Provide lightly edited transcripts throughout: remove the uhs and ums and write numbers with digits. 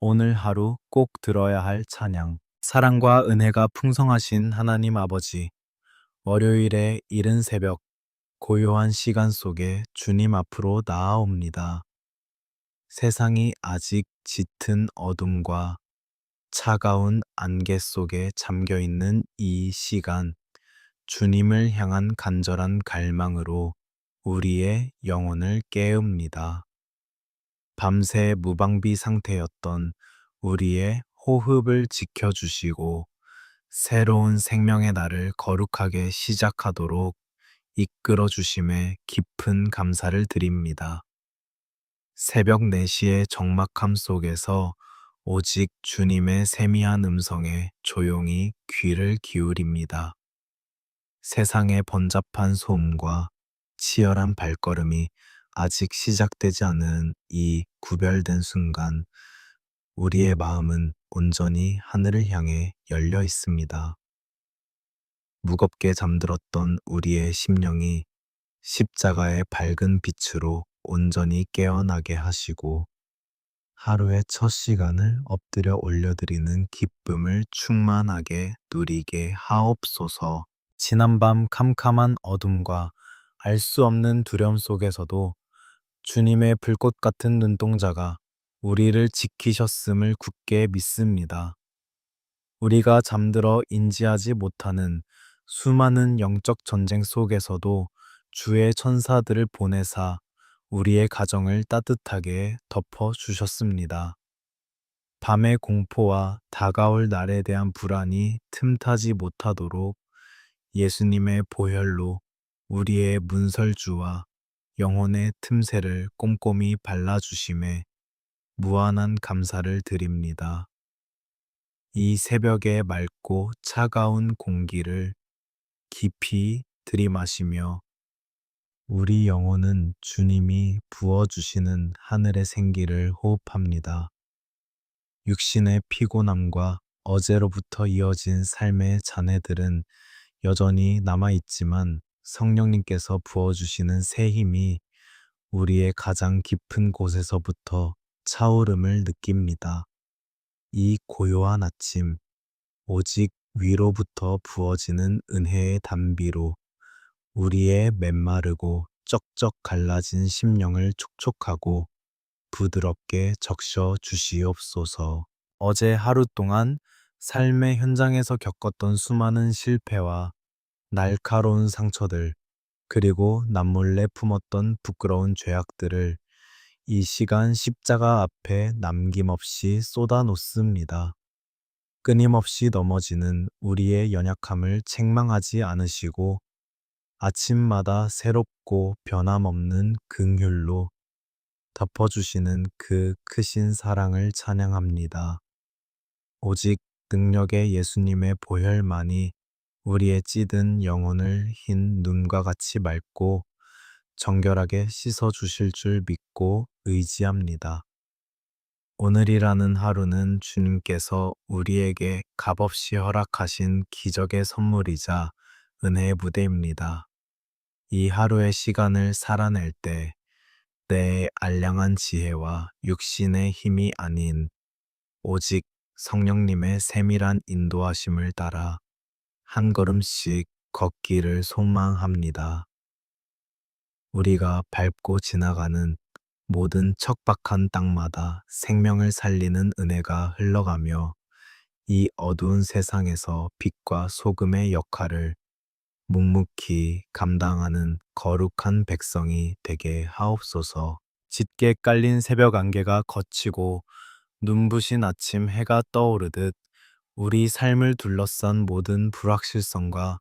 오늘 하루 꼭 들어야 할 찬양. 사랑과 은혜가 풍성하신 하나님 아버지, 월요일의 이른 새벽, 고요한 시간 속에 주님 앞으로 나아옵니다. 세상이 아직 짙은 어둠과 차가운 안개 속에 잠겨 있는 이 시간, 주님을 향한 간절한 갈망으로 우리의 영혼을 깨웁니다. 밤새 무방비 상태였던 우리의 호흡을 지켜주시고 새로운 생명의 날을 거룩하게 시작하도록 이끌어 주심에 깊은 감사를 드립니다. 새벽 4시의 적막함 속에서 오직 주님의 세미한 음성에 조용히 귀를 기울입니다. 세상의 번잡한 소음과 치열한 발걸음이 아직 시작되지 않은 이 구별된 순간, 우리의 마음은 온전히 하늘을 향해 열려 있습니다. 무겁게 잠들었던 우리의 심령이 십자가의 밝은 빛으로 온전히 깨어나게 하시고, 하루의 첫 시간을 엎드려 올려드리는 기쁨을 충만하게 누리게 하옵소서. 지난밤 캄캄한 어둠과 알 수 없는 두려움 속에서도 주님의 불꽃 같은 눈동자가 우리를 지키셨음을 굳게 믿습니다. 우리가 잠들어 인지하지 못하는 수많은 영적 전쟁 속에서도 주의 천사들을 보내사 우리의 가정을 따뜻하게 덮어 주셨습니다. 밤의 공포와 다가올 날에 대한 불안이 틈타지 못하도록 예수님의 보혈로 우리의 문설주와 영혼의 틈새를 꼼꼼히 발라주심에 무한한 감사를 드립니다. 이 새벽의 맑고 차가운 공기를 깊이 들이마시며 우리 영혼은 주님이 부어주시는 하늘의 생기를 호흡합니다. 육신의 피곤함과 어제로부터 이어진 삶의 잔해들은 여전히 남아있지만 성령님께서 부어주시는 새 힘이 우리의 가장 깊은 곳에서부터 차오름을 느낍니다. 이 고요한 아침, 오직 위로부터 부어지는 은혜의 단비로 우리의 메마르고 쩍쩍 갈라진 심령을 촉촉하고 부드럽게 적셔 주시옵소서. 어제 하루 동안 삶의 현장에서 겪었던 수많은 실패와 날카로운 상처들, 그리고 남몰래 품었던 부끄러운 죄악들을 이 시간 십자가 앞에 남김없이 쏟아놓습니다. 끊임없이 넘어지는 우리의 연약함을 책망하지 않으시고 아침마다 새롭고 변함없는 긍휼로 덮어주시는 그 크신 사랑을 찬양합니다. 오직 능력의 예수님의 보혈만이 우리의 찌든 영혼을 흰 눈과 같이 맑고 정결하게 씻어주실 줄 믿고 의지합니다. 오늘이라는 하루는 주님께서 우리에게 값없이 허락하신 기적의 선물이자 은혜의 무대입니다. 이 하루의 시간을 살아낼 때 내 알량한 지혜와 육신의 힘이 아닌 오직 성령님의 세밀한 인도하심을 따라 한 걸음씩 걷기를 소망합니다. 우리가 밟고 지나가는 모든 척박한 땅마다 생명을 살리는 은혜가 흘러가며 이 어두운 세상에서 빛과 소금의 역할을 묵묵히 감당하는 거룩한 백성이 되게 하옵소서. 짙게 깔린 새벽 안개가 걷히고 눈부신 아침 해가 떠오르듯 우리 삶을 둘러싼 모든 불확실성과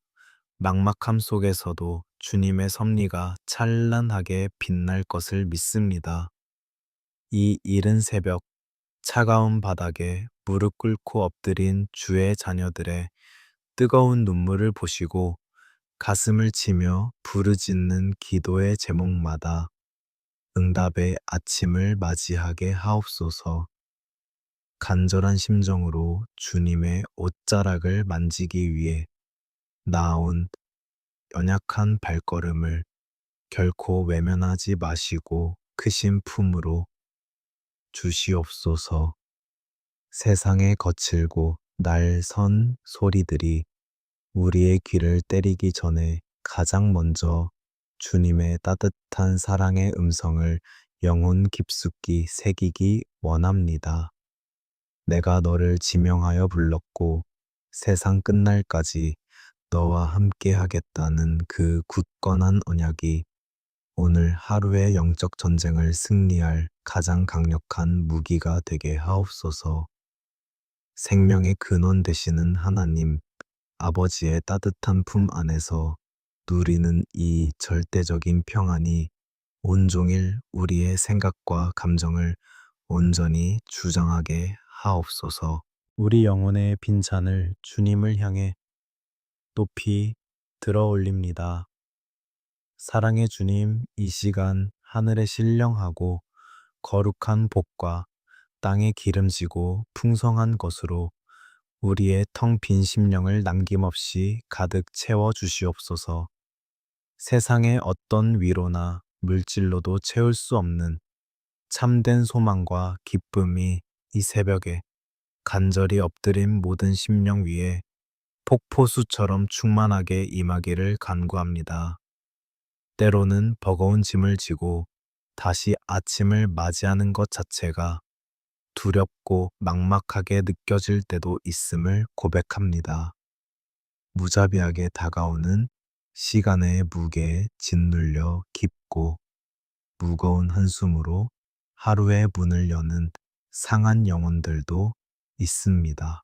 막막함 속에서도 주님의 섭리가 찬란하게 빛날 것을 믿습니다. 이 이른 새벽, 차가운 바닥에 무릎 꿇고 엎드린 주의 자녀들의 뜨거운 눈물을 보시고 가슴을 치며 부르짖는 기도의 제목마다 응답의 아침을 맞이하게 하옵소서. 간절한 심정으로 주님의 옷자락을 만지기 위해 나아온 연약한 발걸음을 결코 외면하지 마시고 크신 품으로 주시옵소서. 세상의 거칠고 날선 소리들이 우리의 귀를 때리기 전에 가장 먼저 주님의 따뜻한 사랑의 음성을 영혼 깊숙이 새기기 원합니다. 내가 너를 지명하여 불렀고 세상 끝날까지 너와 함께 하겠다는 그 굳건한 언약이 오늘 하루의 영적 전쟁을 승리할 가장 강력한 무기가 되게 하옵소서. 생명의 근원 되시는 하나님, 아버지의 따뜻한 품 안에서 누리는 이 절대적인 평안이 온종일 우리의 생각과 감정을 온전히 주장하게 하옵소서. 우리 영혼의 빈잔을 주님을 향해 높이 들어 올립니다. 사랑의 주님, 이 시간 하늘에 신령하고 거룩한 복과 땅에 기름지고 풍성한 것으로 우리의 텅 빈 심령을 남김없이 가득 채워 주시옵소서. 세상의 어떤 위로나 물질로도 채울 수 없는 참된 소망과 기쁨이 이 새벽에 간절히 엎드린 모든 심령 위에 폭포수처럼 충만하게 임하기를 간구합니다. 때로는 버거운 짐을 지고 다시 아침을 맞이하는 것 자체가 두렵고 막막하게 느껴질 때도 있음을 고백합니다. 무자비하게 다가오는 시간의 무게에 짓눌려 깊고 무거운 한숨으로 하루의 문을 여는 상한 영혼들도 있습니다.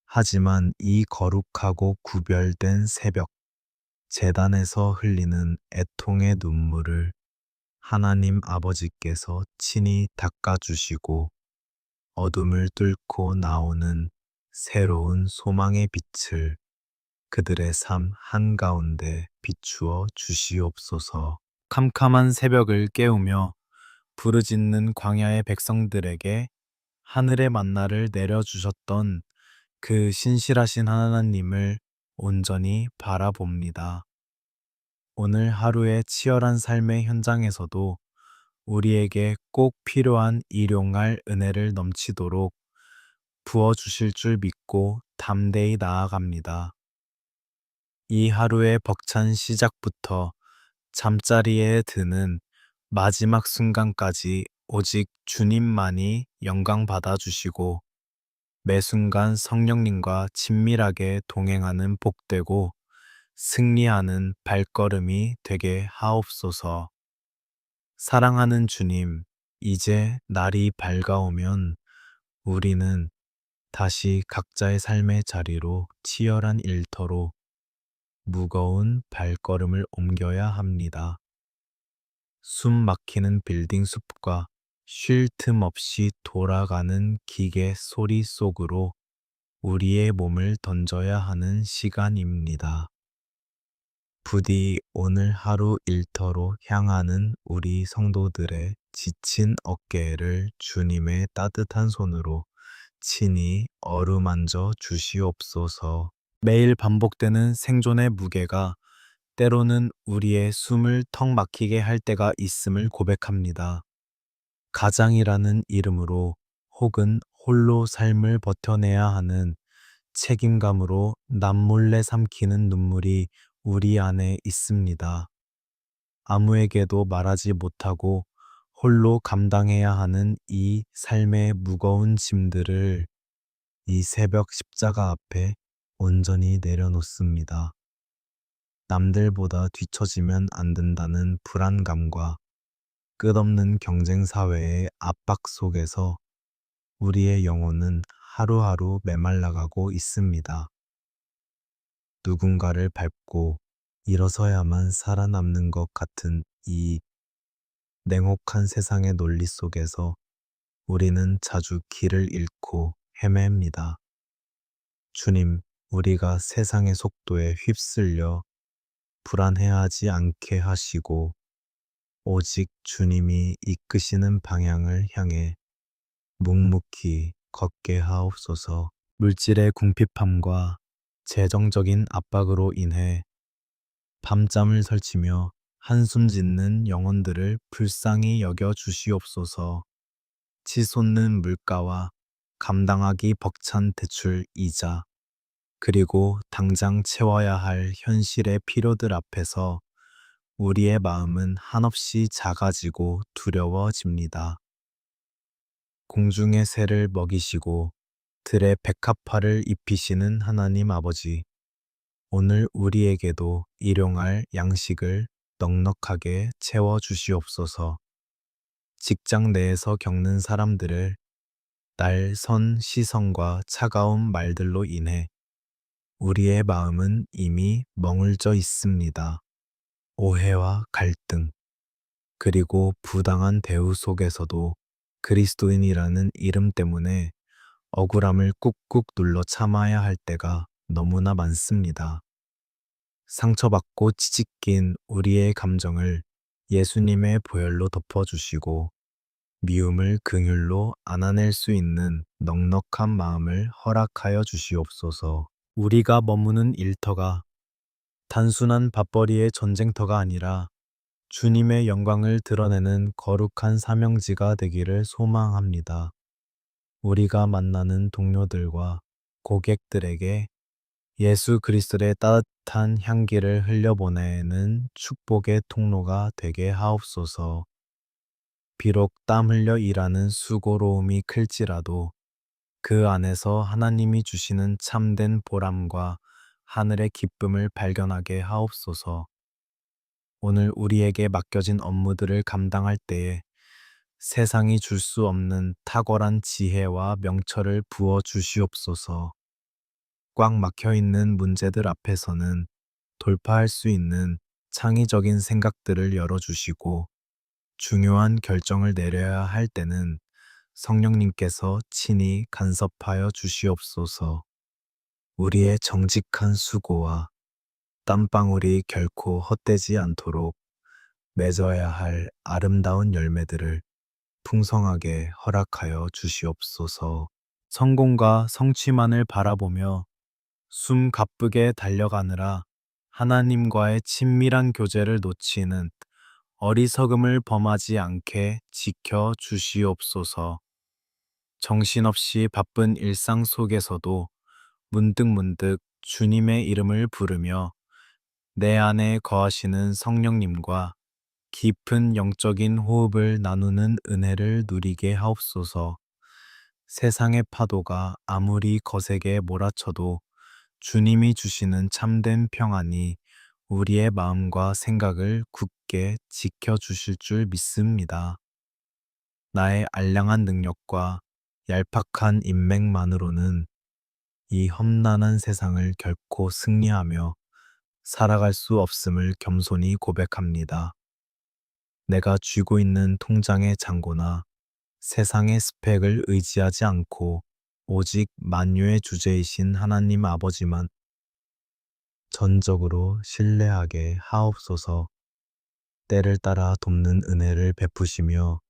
하지만 이 거룩하고 구별된 새벽, 제단에서 흘리는 애통의 눈물을 하나님 아버지께서 친히 닦아주시고 어둠을 뚫고 나오는 새로운 소망의 빛을 그들의 삶 한가운데 비추어 주시옵소서. 캄캄한 새벽을 깨우며 부르짖는 광야의 백성들에게 하늘의 만나를 내려주셨던 그 신실하신 하나님을 온전히 바라봅니다. 오늘 하루의 치열한 삶의 현장에서도 우리에게 꼭 필요한 일용할 은혜를 넘치도록 부어주실 줄 믿고 담대히 나아갑니다. 이 하루의 벅찬 시작부터 잠자리에 드는 마지막 순간까지 오직 주님만이 영광 받아주시고 매 순간 성령님과 친밀하게 동행하는 복되고 승리하는 발걸음이 되게 하옵소서. 사랑하는 주님, 이제 날이 밝아오면 우리는 다시 각자의 삶의 자리로 치열한 일터로 무거운 발걸음을 옮겨야 합니다. 숨 막히는 빌딩 숲과 쉴 틈 없이 돌아가는 기계 소리 속으로 우리의 몸을 던져야 하는 시간입니다. 부디 오늘 하루 일터로 향하는 우리 성도들의 지친 어깨를 주님의 따뜻한 손으로 친히 어루만져 주시옵소서. 매일 반복되는 생존의 무게가 때로는 우리의 숨을 턱 막히게 할 때가 있음을 고백합니다. 가장이라는 이름으로 혹은 홀로 삶을 버텨내야 하는 책임감으로 남몰래 삼키는 눈물이 우리 안에 있습니다. 아무에게도 말하지 못하고 홀로 감당해야 하는 이 삶의 무거운 짐들을 이 새벽 십자가 앞에 온전히 내려놓습니다. 남들보다 뒤처지면 안 된다는 불안감과 끝없는 경쟁 사회의 압박 속에서 우리의 영혼은 하루하루 메말라가고 있습니다. 누군가를 밟고 일어서야만 살아남는 것 같은 이 냉혹한 세상의 논리 속에서 우리는 자주 길을 잃고 헤맵니다. 주님, 우리가 세상의 속도에 휩쓸려 불안해하지 않게 하시고 오직 주님이 이끄시는 방향을 향해 묵묵히 걷게 하옵소서. 물질의 궁핍함과 재정적인 압박으로 인해 밤잠을 설치며 한숨 짓는 영혼들을 불쌍히 여겨 주시옵소서. 치솟는 물가와 감당하기 벅찬 대출 이자, 그리고 당장 채워야 할 현실의 필요들 앞에서 우리의 마음은 한없이 작아지고 두려워집니다. 공중의 새를 먹이시고 들의 백합화를 입히시는 하나님 아버지, 오늘 우리에게도 일용할 양식을 넉넉하게 채워 주시옵소서. 직장 내에서 겪는 사람들을 날선 시선과 차가운 말들로 인해 우리의 마음은 이미 멍울져 있습니다. 오해와 갈등, 그리고 부당한 대우 속에서도 그리스도인이라는 이름 때문에 억울함을 꾹꾹 눌러 참아야 할 때가 너무나 많습니다. 상처받고 치찢긴 우리의 감정을 예수님의 보혈로 덮어주시고 미움을 긍휼로 안아낼 수 있는 넉넉한 마음을 허락하여 주시옵소서. 우리가 머무는 일터가 단순한 밥벌이의 전쟁터가 아니라 주님의 영광을 드러내는 거룩한 사명지가 되기를 소망합니다. 우리가 만나는 동료들과 고객들에게 예수 그리스도의 따뜻한 향기를 흘려보내는 축복의 통로가 되게 하옵소서. 비록 땀 흘려 일하는 수고로움이 클지라도 그 안에서 하나님이 주시는 참된 보람과 하늘의 기쁨을 발견하게 하옵소서. 오늘 우리에게 맡겨진 업무들을 감당할 때에 세상이 줄 수 없는 탁월한 지혜와 명철을 부어 주시옵소서. 꽉 막혀 있는 문제들 앞에서는 돌파할 수 있는 창의적인 생각들을 열어주시고 중요한 결정을 내려야 할 때는 성령님께서 친히 간섭하여 주시옵소서. 우리의 정직한 수고와 땀방울이 결코 헛되지 않도록 맺어야 할 아름다운 열매들을 풍성하게 허락하여 주시옵소서. 성공과 성취만을 바라보며 숨 가쁘게 달려가느라 하나님과의 친밀한 교제를 놓치는 어리석음을 범하지 않게 지켜 주시옵소서. 정신없이 바쁜 일상 속에서도 문득문득 주님의 이름을 부르며 내 안에 거하시는 성령님과 깊은 영적인 호흡을 나누는 은혜를 누리게 하옵소서. 세상의 파도가 아무리 거세게 몰아쳐도 주님이 주시는 참된 평안이 우리의 마음과 생각을 굳게 지켜주실 줄 믿습니다. 나의 알량한 능력과 얄팍한 인맥만으로는 이 험난한 세상을 결코 승리하며 살아갈 수 없음을 겸손히 고백합니다. 내가 쥐고 있는 통장의 잔고나 세상의 스펙을 의지하지 않고 오직 만유의 주제이신 하나님 아버지만 전적으로 신뢰하게 하옵소서. 때를 따라 돕는 은혜를 베푸시며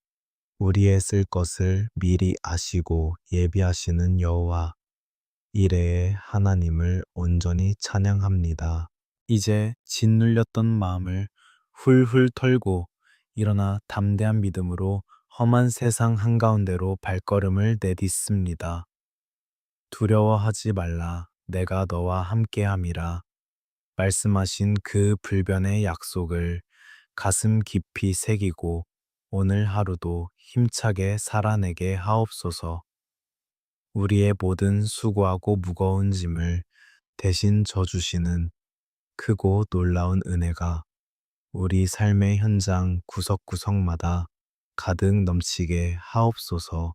우리의 쓸 것을 미리 아시고 예비하시는 여호와 이레의 하나님을 온전히 찬양합니다. 이제 짓눌렸던 마음을 훌훌 털고 일어나 담대한 믿음으로 험한 세상 한가운데로 발걸음을 내딛습니다. 두려워하지 말라, 내가 너와 함께함이라. 말씀하신 그 불변의 약속을 가슴 깊이 새기고 오늘 하루도 힘차게 살아내게 하옵소서. 우리의 모든 수고하고 무거운 짐을 대신 져주시는 크고 놀라운 은혜가 우리 삶의 현장 구석구석마다 가득 넘치게 하옵소서.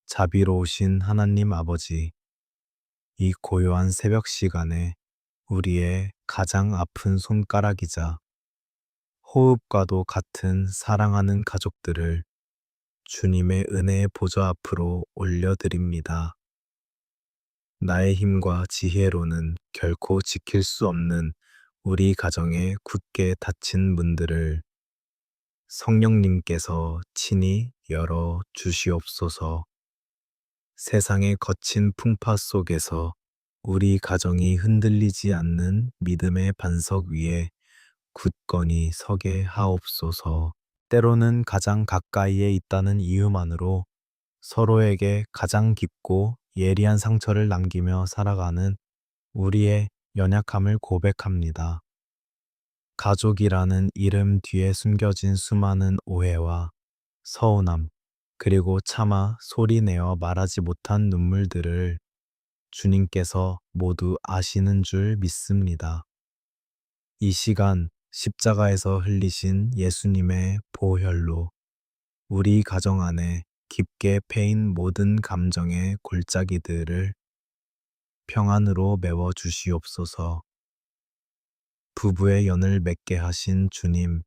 자비로우신 하나님 아버지, 이 고요한 새벽 시간에 우리의 가장 아픈 손가락이자 호흡과도 같은 사랑하는 가족들을 주님의 은혜의 보좌 앞으로 올려드립니다. 나의 힘과 지혜로는 결코 지킬 수 없는 우리 가정에 굳게 닫힌 문들을 성령님께서 친히 열어 주시옵소서. 세상의 거친 풍파 속에서 우리 가정이 흔들리지 않는 믿음의 반석 위에 굳건히 서게 하옵소서. 때로는 가장 가까이에 있다는 이유만으로 서로에게 가장 깊고 예리한 상처를 남기며 살아가는 우리의 연약함을 고백합니다. 가족이라는 이름 뒤에 숨겨진 수많은 오해와 서운함, 그리고 차마 소리내어 말하지 못한 눈물들을 주님께서 모두 아시는 줄 믿습니다. 이 시간 십자가에서 흘리신 예수님의 보혈로 우리 가정 안에 깊게 패인 모든 감정의 골짜기들을 평안으로 메워 주시옵소서. 부부의 연을 맺게 하신 주님,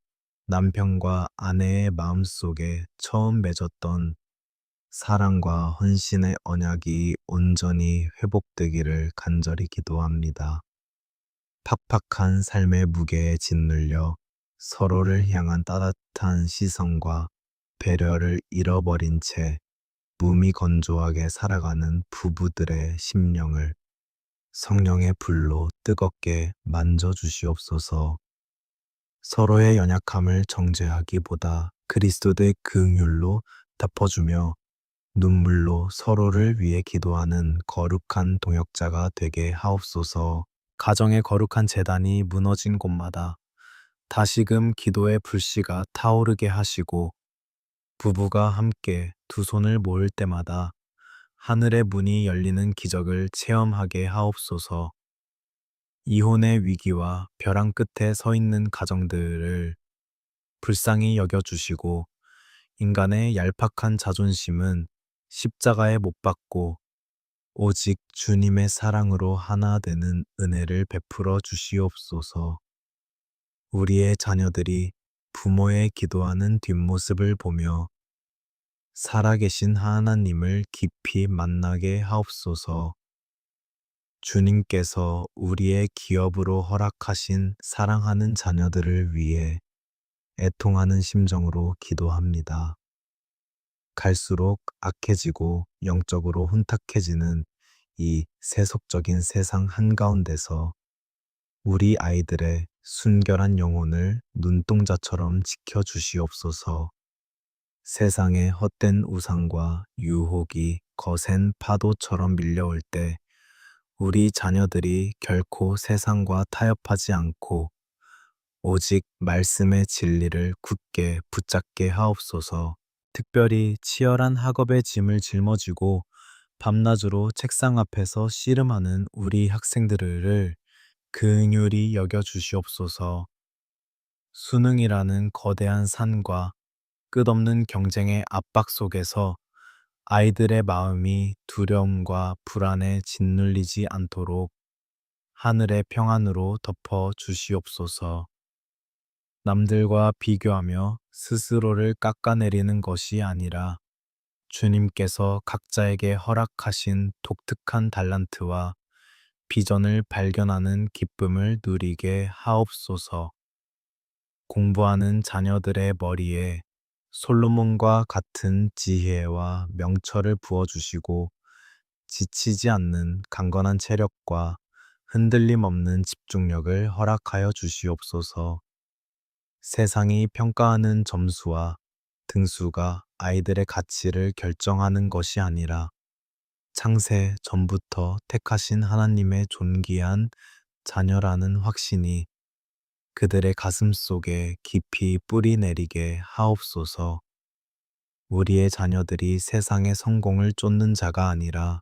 남편과 아내의 마음속에 처음 맺었던 사랑과 헌신의 언약이 온전히 회복되기를 간절히 기도합니다. 팍팍한 삶의 무게에 짓눌려 서로를 향한 따뜻한 시선과 배려를 잃어버린 채 몸이 건조하게 살아가는 부부들의 심령을 성령의 불로 뜨겁게 만져 주시옵소서. 서로의 연약함을 정죄하기보다 그리스도의 긍휼로 덮어주며 눈물로 서로를 위해 기도하는 거룩한 동역자가 되게 하옵소서. 가정의 거룩한 제단이 무너진 곳마다 다시금 기도의 불씨가 타오르게 하시고, 부부가 함께 두 손을 모을 때마다 하늘의 문이 열리는 기적을 체험하게 하옵소서. 이혼의 위기와 벼랑 끝에 서 있는 가정들을 불쌍히 여겨주시고, 인간의 얄팍한 자존심은 십자가에 못 박고 오직 주님의 사랑으로 하나 되는 은혜를 베풀어 주시옵소서. 우리의 자녀들이 부모의 기도하는 뒷모습을 보며 살아계신 하나님을 깊이 만나게 하옵소서. 주님께서 우리의 기업으로 허락하신 사랑하는 자녀들을 위해 애통하는 심정으로 기도합니다. 갈수록 악해지고 영적으로 혼탁해지는 이 세속적인 세상 한가운데서 우리 아이들의 순결한 영혼을 눈동자처럼 지켜주시옵소서. 세상의 헛된 우상과 유혹이 거센 파도처럼 밀려올 때 우리 자녀들이 결코 세상과 타협하지 않고 오직 말씀의 진리를 굳게 붙잡게 하옵소서. 특별히 치열한 학업의 짐을 짊어지고 밤낮으로 책상 앞에서 씨름하는 우리 학생들을 긍휼히 여겨 주시옵소서. 수능이라는 거대한 산과 끝없는 경쟁의 압박 속에서 아이들의 마음이 두려움과 불안에 짓눌리지 않도록 하늘의 평안으로 덮어 주시옵소서. 남들과 비교하며 스스로를 깎아내리는 것이 아니라 주님께서 각자에게 허락하신 독특한 달란트와 비전을 발견하는 기쁨을 누리게 하옵소서. 공부하는 자녀들의 머리에 솔로몬과 같은 지혜와 명철을 부어주시고 지치지 않는 강건한 체력과 흔들림 없는 집중력을 허락하여 주시옵소서. 세상이 평가하는 점수와 등수가 아이들의 가치를 결정하는 것이 아니라 창세 전부터 택하신 하나님의 존귀한 자녀라는 확신이 그들의 가슴 속에 깊이 뿌리 내리게 하옵소서. 우리의 자녀들이 세상의 성공을 쫓는 자가 아니라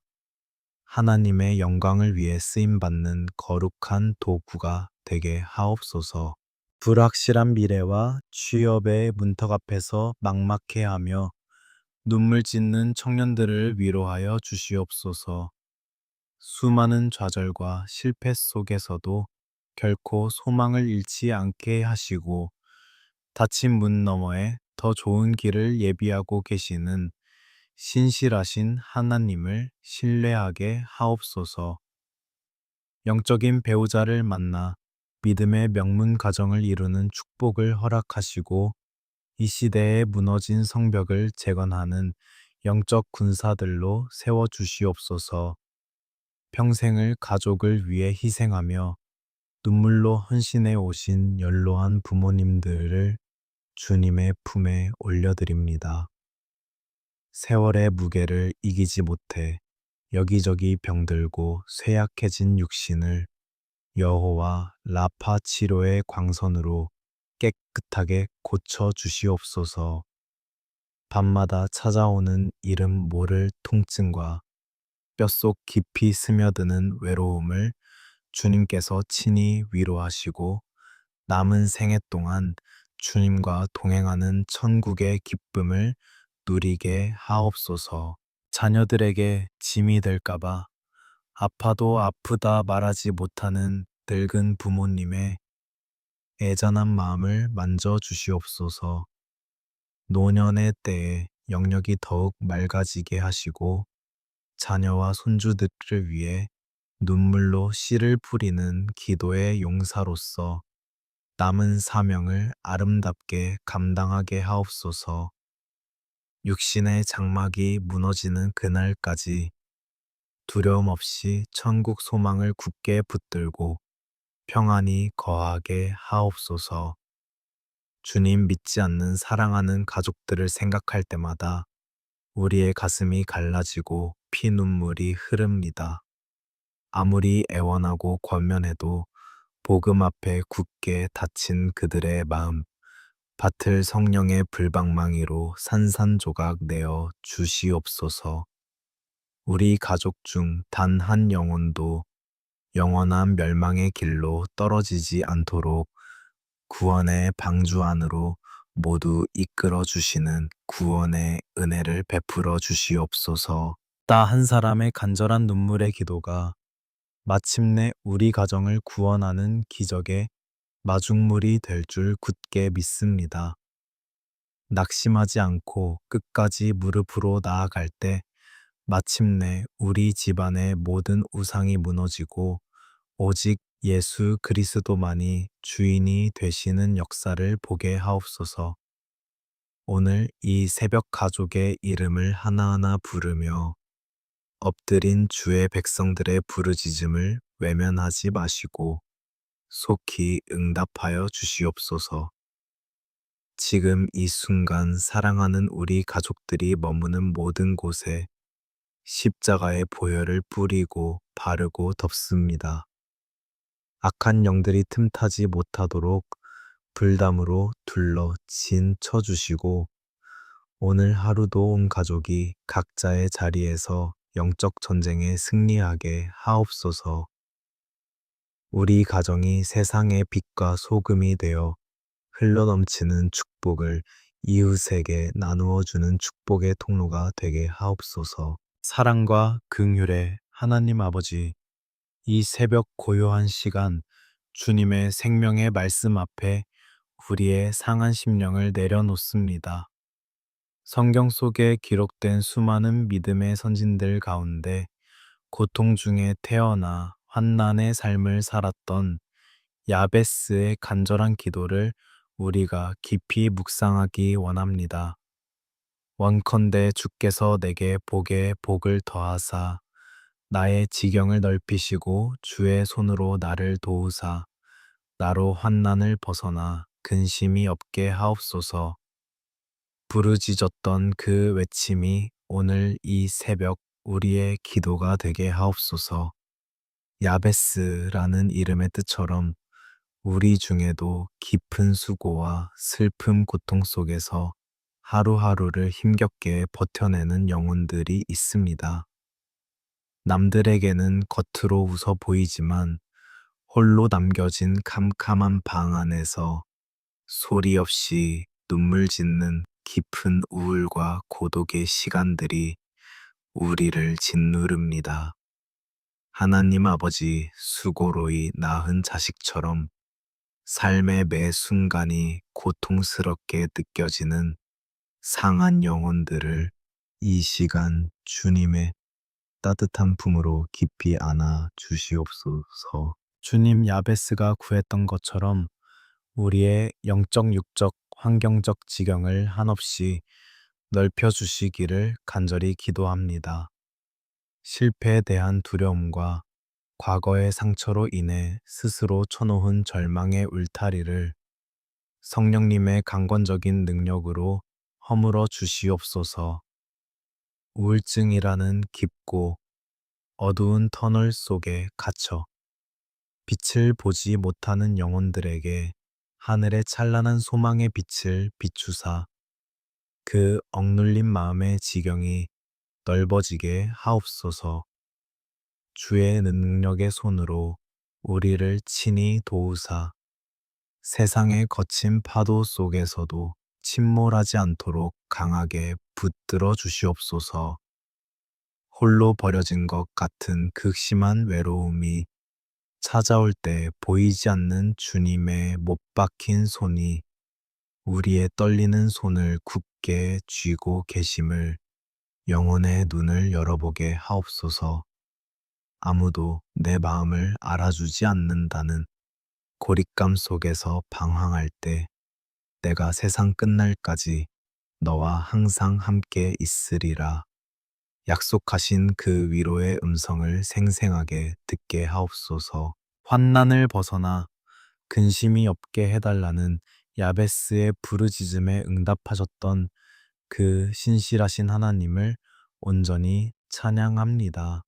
하나님의 영광을 위해 쓰임받는 거룩한 도구가 되게 하옵소서. 불확실한 미래와 취업의 문턱 앞에서 막막해하며 눈물 짓는 청년들을 위로하여 주시옵소서. 수많은 좌절과 실패 속에서도 결코 소망을 잃지 않게 하시고 닫힌 문 너머에 더 좋은 길을 예비하고 계시는 신실하신 하나님을 신뢰하게 하옵소서. 영적인 배우자를 만나 믿음의 명문 가정을 이루는 축복을 허락하시고 이 시대의 무너진 성벽을 재건하는 영적 군사들로 세워 주시옵소서. 평생을 가족을 위해 희생하며 눈물로 헌신해 오신 연로한 부모님들을 주님의 품에 올려드립니다. 세월의 무게를 이기지 못해 여기저기 병들고 쇠약해진 육신을 여호와 라파 치료의 광선으로 깨끗하게 고쳐 주시옵소서. 밤마다 찾아오는 이름 모를 통증과 뼛속 깊이 스며드는 외로움을 주님께서 친히 위로하시고 남은 생애 동안 주님과 동행하는 천국의 기쁨을 누리게 하옵소서. 자녀들에게 짐이 될까봐 아파도 아프다 말하지 못하는 늙은 부모님의 애잔한 마음을 만져 주시옵소서. 노년의 때에 영력이 더욱 맑아지게 하시고 자녀와 손주들을 위해 눈물로 씨를 뿌리는 기도의 용사로서 남은 사명을 아름답게 감당하게 하옵소서. 육신의 장막이 무너지는 그날까지 두려움 없이 천국 소망을 굳게 붙들고 평안히 거하게 하옵소서. 주님 믿지 않는 사랑하는 가족들을 생각할 때마다 우리의 가슴이 갈라지고 피눈물이 흐릅니다. 아무리 애원하고 권면해도 복음 앞에 굳게 닫힌 그들의 마음, 밭을 성령의 불방망이로 산산조각 내어 주시옵소서. 우리 가족 중 단 한 영혼도 영원한 멸망의 길로 떨어지지 않도록 구원의 방주 안으로 모두 이끌어 주시는 구원의 은혜를 베풀어 주시옵소서. 따 한 사람의 간절한 눈물의 기도가 마침내 우리 가정을 구원하는 기적의 마중물이 될 줄 굳게 믿습니다. 낙심하지 않고 끝까지 무릎으로 나아갈 때 마침내 우리 집안의 모든 우상이 무너지고 오직 예수 그리스도만이 주인이 되시는 역사를 보게 하옵소서. 오늘 이 새벽 가족의 이름을 하나하나 부르며 엎드린 주의 백성들의 부르짖음을 외면하지 마시고 속히 응답하여 주시옵소서. 지금 이 순간 사랑하는 우리 가족들이 머무는 모든 곳에 십자가의 보혈을 뿌리고 바르고 덮습니다. 악한 영들이 틈타지 못하도록 불담으로 둘러 진쳐 주시고 오늘 하루도 온 가족이 각자의 자리에서 영적 전쟁에 승리하게 하옵소서. 우리 가정이 세상의 빛과 소금이 되어 흘러넘치는 축복을 이웃에게 나누어 주는 축복의 통로가 되게 하옵소서. 사랑과 긍휼의 하나님 아버지, 이 새벽 고요한 시간 주님의 생명의 말씀 앞에 우리의 상한 심령을 내려놓습니다. 성경 속에 기록된 수많은 믿음의 선진들 가운데 고통 중에 태어나 환난의 삶을 살았던 야베스의 간절한 기도를 우리가 깊이 묵상하기 원합니다. 원컨대 주께서 내게 복에 복을 더하사 나의 지경을 넓히시고 주의 손으로 나를 도우사 나로 환난을 벗어나 근심이 없게 하옵소서. 부르짖었던 그 외침이 오늘 이 새벽 우리의 기도가 되게 하옵소서. 야베스라는 이름의 뜻처럼 우리 중에도 깊은 수고와 슬픔 고통 속에서 하루하루를 힘겹게 버텨내는 영혼들이 있습니다. 남들에게는 겉으로 웃어 보이지만 홀로 남겨진 캄캄한 방 안에서 소리 없이 눈물 짓는 깊은 우울과 고독의 시간들이 우리를 짓누릅니다. 하나님 아버지, 수고로이 낳은 자식처럼 삶의 매 순간이 고통스럽게 느껴지는 상한 영혼들을 이 시간 주님의 따뜻한 품으로 깊이 안아 주시옵소서. 주님 야베스가 구했던 것처럼 우리의 영적 육적 환경적 지경을 한없이 넓혀 주시기를 간절히 기도합니다. 실패에 대한 두려움과 과거의 상처로 인해 스스로 쳐놓은 절망의 울타리를 성령님의 강권적인 능력으로 허물어 주시옵소서. 우울증이라는 깊고 어두운 터널 속에 갇혀 빛을 보지 못하는 영혼들에게 하늘의 찬란한 소망의 빛을 비추사 그 억눌린 마음의 지경이 넓어지게 하옵소서. 주의 능력의 손으로 우리를 친히 도우사 세상의 거친 파도 속에서도 침몰하지 않도록 강하게 붙들어 주시옵소서. 홀로 버려진 것 같은 극심한 외로움이 찾아올 때 보이지 않는 주님의 못 박힌 손이 우리의 떨리는 손을 굳게 쥐고 계심을 영혼의 눈을 열어보게 하옵소서. 아무도 내 마음을 알아주지 않는다는 고립감 속에서 방황할 때 내가 세상 끝날까지 너와 항상 함께 있으리라. 약속하신 그 위로의 음성을 생생하게 듣게 하옵소서. 환난을 벗어나 근심이 없게 해달라는 야베스의 부르짖음에 응답하셨던 그 신실하신 하나님을 온전히 찬양합니다.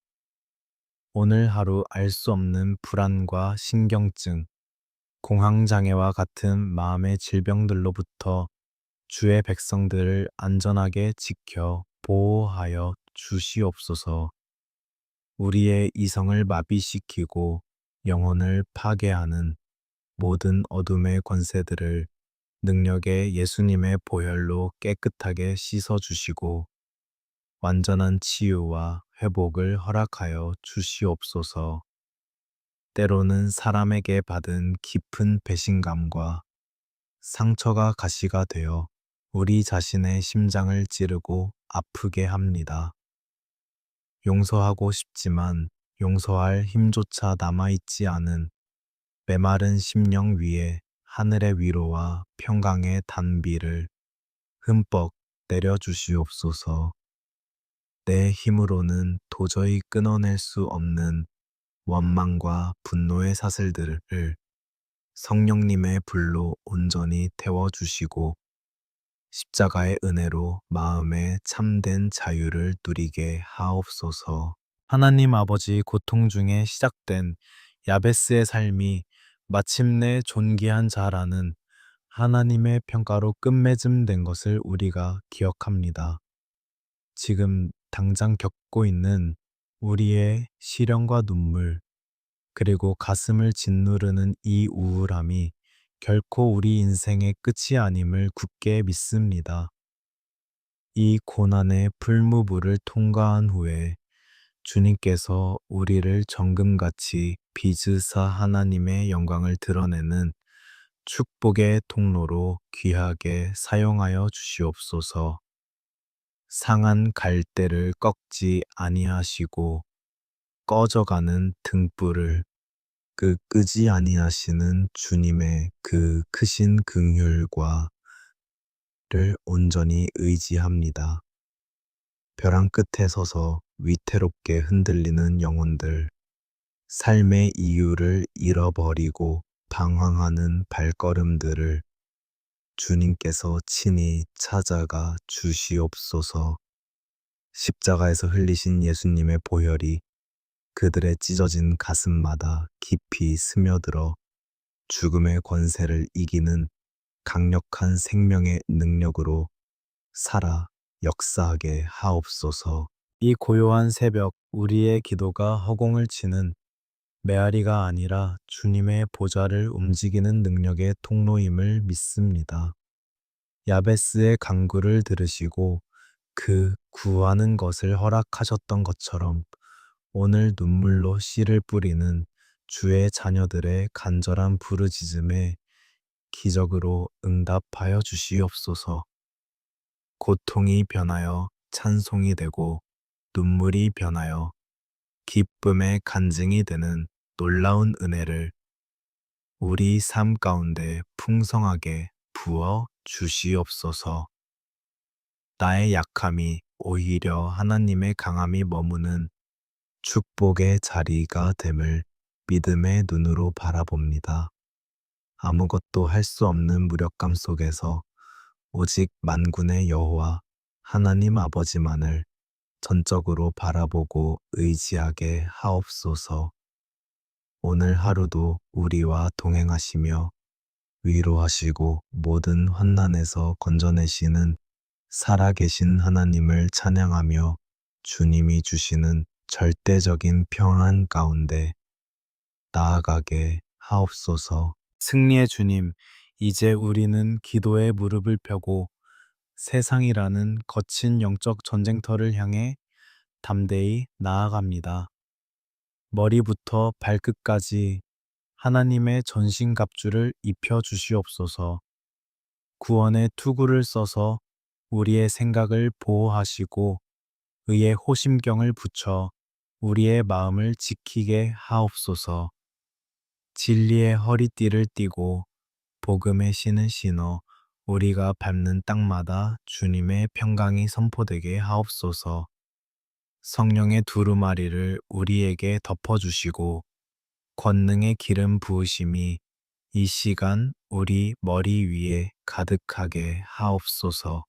오늘 하루 알 수 없는 불안과 신경증, 공황장애와 같은 마음의 질병들로부터 주의 백성들을 안전하게 지켜 보호하여 주시옵소서. 우리의 이성을 마비시키고 영혼을 파괴하는 모든 어둠의 권세들을 능력의 예수님의 보혈로 깨끗하게 씻어 주시고 완전한 치유와 회복을 허락하여 주시옵소서. 때로는 사람에게 받은 깊은 배신감과 상처가 가시가 되어 우리 자신의 심장을 찌르고 아프게 합니다. 용서하고 싶지만 용서할 힘조차 남아있지 않은 메마른 심령 위에 하늘의 위로와 평강의 단비를 흠뻑 내려주시옵소서. 내 힘으로는 도저히 끊어낼 수 없는 원망과 분노의 사슬들을 성령님의 불로 온전히 태워주시고 십자가의 은혜로 마음의 참된 자유를 누리게 하옵소서. 하나님 아버지, 고통 중에 시작된 야베스의 삶이 마침내 존귀한 자라는 하나님의 평가로 끝맺음된 것을 우리가 기억합니다. 지금 당장 겪고 있는 우리의 시련과 눈물, 그리고 가슴을 짓누르는 이 우울함이 결코 우리 인생의 끝이 아님을 굳게 믿습니다. 이 고난의 풀무불을 통과한 후에 주님께서 우리를 정금같이 빚으사 하나님의 영광을 드러내는 축복의 통로로 귀하게 사용하여 주시옵소서. 상한 갈대를 꺾지 아니하시고 꺼져가는 등불을 끄지 아니하시는 주님의 그 크신 긍휼과 를 온전히 의지합니다. 벼랑 끝에 서서 위태롭게 흔들리는 영혼들, 삶의 이유를 잃어버리고 방황하는 발걸음들을 주님께서 친히 찾아가 주시옵소서. 십자가에서 흘리신 예수님의 보혈이 그들의 찢어진 가슴마다 깊이 스며들어 죽음의 권세를 이기는 강력한 생명의 능력으로 살아 역사하게 하옵소서. 이 고요한 새벽, 우리의 기도가 허공을 치는 메아리가 아니라 주님의 보좌를 움직이는 능력의 통로임을 믿습니다. 야베스의 간구를 들으시고 그 구하는 것을 허락하셨던 것처럼 오늘 눈물로 씨를 뿌리는 주의 자녀들의 간절한 부르짖음에 기적으로 응답하여 주시옵소서. 고통이 변하여 찬송이 되고 눈물이 변하여 기쁨의 간증이 되는 놀라운 은혜를 우리 삶 가운데 풍성하게 부어 주시옵소서. 나의 약함이 오히려 하나님의 강함이 머무는 축복의 자리가 됨을 믿음의 눈으로 바라봅니다. 아무것도 할 수 없는 무력감 속에서 오직 만군의 여호와 하나님 아버지만을 전적으로 바라보고 의지하게 하옵소서. 오늘 하루도 우리와 동행하시며 위로하시고 모든 환난에서 건져내시는 살아계신 하나님을 찬양하며 주님이 주시는 절대적인 평안 가운데 나아가게 하옵소서. 승리의 주님, 이제 우리는 기도의 무릎을 펴고 세상이라는 거친 영적 전쟁터를 향해 담대히 나아갑니다. 머리부터 발끝까지 하나님의 전신갑주를 입혀 주시옵소서. 구원의 투구를 써서 우리의 생각을 보호하시고 의의 호심경을 붙여 우리의 마음을 지키게 하옵소서. 진리의 허리띠를 띠고 복음의 신을 신어 우리가 밟는 땅마다 주님의 평강이 선포되게 하옵소서. 성령의 두루마리를 우리에게 덮어주시고 권능의 기름 부으심이 이 시간 우리 머리 위에 가득하게 하옵소서.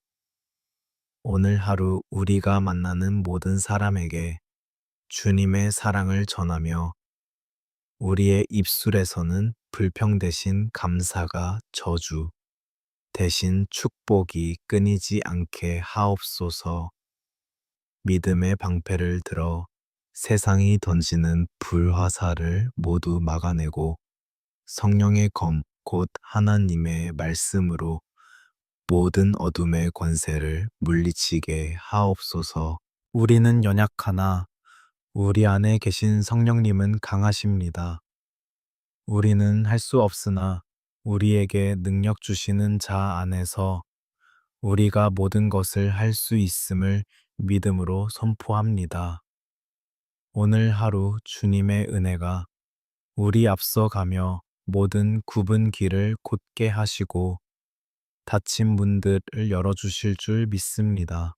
오늘 하루 우리가 만나는 모든 사람에게 주님의 사랑을 전하며 우리의 입술에서는 불평 대신 감사가 저주, 대신 축복이 끊이지 않게 하옵소서. 믿음의 방패를 들어 세상이 던지는 불화살을 모두 막아내고 성령의 검, 곧 하나님의 말씀으로 모든 어둠의 권세를 물리치게 하옵소서. 우리는 연약하나 우리 안에 계신 성령님은 강하십니다. 우리는 할 수 없으나 우리에게 능력 주시는 자 안에서 우리가 모든 것을 할 수 있음을 믿음으로 선포합니다. 오늘 하루 주님의 은혜가 우리 앞서 가며 모든 굽은 길을 곧게 하시고 닫힌 문들을 열어주실 줄 믿습니다.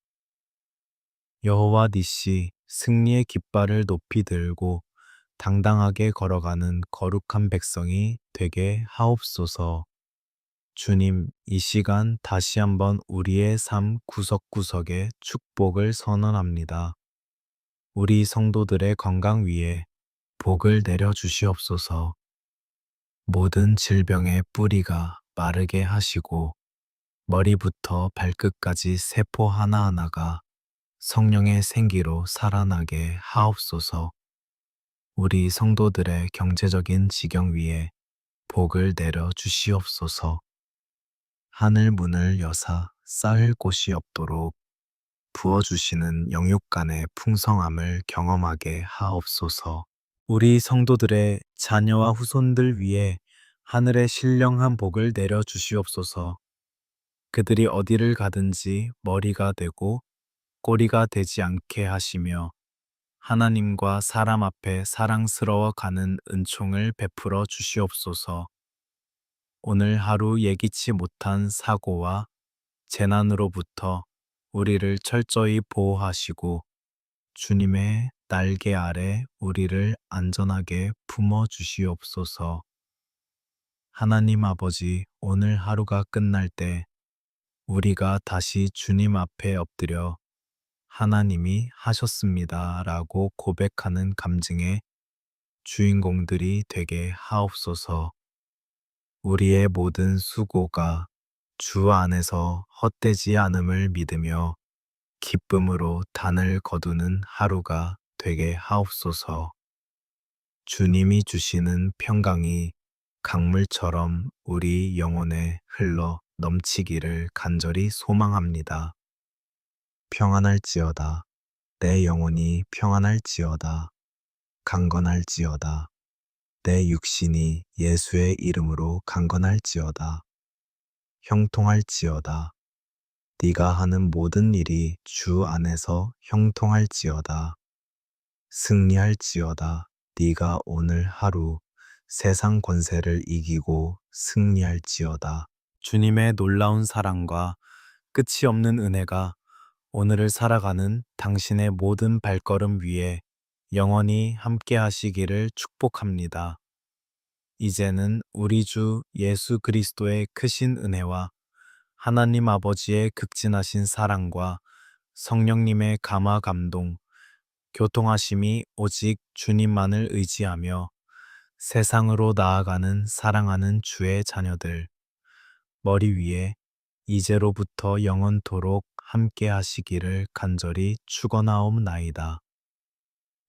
여호와 니시 승리의 깃발을 높이 들고 당당하게 걸어가는 거룩한 백성이 되게 하옵소서. 주님, 이 시간 다시 한번 우리의 삶 구석구석에 축복을 선언합니다. 우리 성도들의 건강 위에 복을 내려 주시옵소서. 모든 질병의 뿌리가 마르게 하시고 머리부터 발끝까지 세포 하나하나가 성령의 생기로 살아나게 하옵소서. 우리 성도들의 경제적인 지경 위에 복을 내려 주시옵소서. 하늘 문을 여사 쌓을 곳이 없도록 부어주시는 영육간의 풍성함을 경험하게 하옵소서. 우리 성도들의 자녀와 후손들 위에 하늘의 신령한 복을 내려 주시옵소서. 그들이 어디를 가든지 머리가 되고 꼬리가 되지 않게 하시며 하나님과 사람 앞에 사랑스러워 가는 은총을 베풀어 주시옵소서. 오늘 하루 예기치 못한 사고와 재난으로부터 우리를 철저히 보호하시고 주님의 날개 아래 우리를 안전하게 품어 주시옵소서. 하나님 아버지, 오늘 하루가 끝날 때 우리가 다시 주님 앞에 엎드려 하나님이 하셨습니다 라고 고백하는 감증의 주인공들이 되게 하옵소서. 우리의 모든 수고가 주 안에서 헛되지 않음을 믿으며 기쁨으로 단을 거두는 하루가 되게 하옵소서. 주님이 주시는 평강이 강물처럼 우리 영혼에 흘러 넘치기를 간절히 소망합니다. 평안할지어다. 내 영혼이 평안할지어다. 강건할지어다. 내 육신이 예수의 이름으로 강건할지어다. 형통할지어다. 네가 하는 모든 일이 주 안에서 형통할지어다. 승리할지어다. 네가 오늘 하루 세상 권세를 이기고 승리할지어다. 주님의 놀라운 사랑과 끝이 없는 은혜가 오늘을 살아가는 당신의 모든 발걸음 위에 영원히 함께 하시기를 축복합니다. 이제는 우리 주 예수 그리스도의 크신 은혜와 하나님 아버지의 극진하신 사랑과 성령님의 감화 감동, 교통하심이 오직 주님만을 의지하며 세상으로 나아가는 사랑하는 주의 자녀들, 머리 위에 이제로부터 영원토록 함께 하시기를 간절히 축원하옵나이다.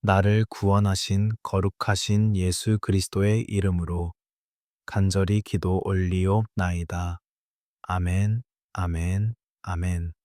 나를 구원하신 거룩하신 예수 그리스도의 이름으로 간절히 기도 올리옵나이다. 아멘, 아멘, 아멘.